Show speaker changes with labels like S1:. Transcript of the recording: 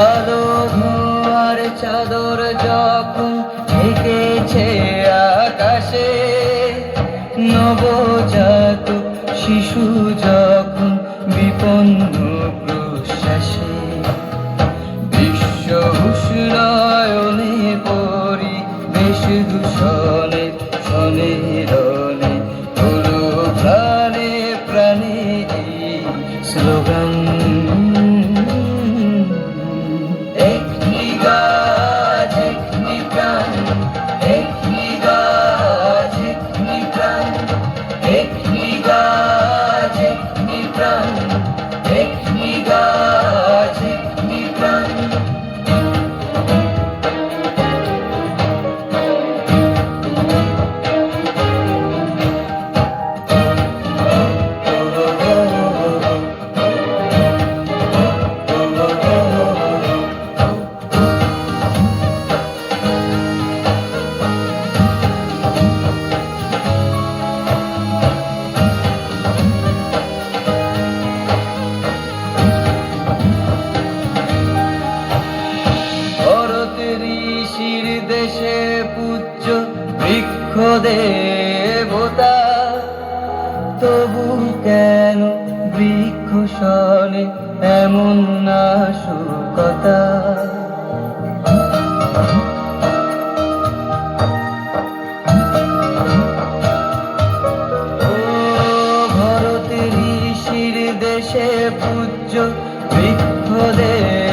S1: কালো ধোঁয়ার চাদর যখন ঢেকেছে আকাশে, নবজাতক শিশু যখন বিপন্ন প্রশ্বাসে, বিশ্ব উষ্ণায়নে পরিবেশ দূষণে শনে রনে হলো প্রাণে প্রাণে এই স্লোগান। একটি গাছ একটি প্রাণ, একটি গাছ একটি প্রাণ, একটি গাছ একটি প্রাণ, একটি গাছ একটি প্রাণ। ঋষির দেশে পূজ্য বৃক্ষ দেবতা, তবু কেন বৃক্ষ শোনে এমন নাশকতা? ও ভরত ঋষির দেশে পূজ্য বৃক্ষ দেবতা,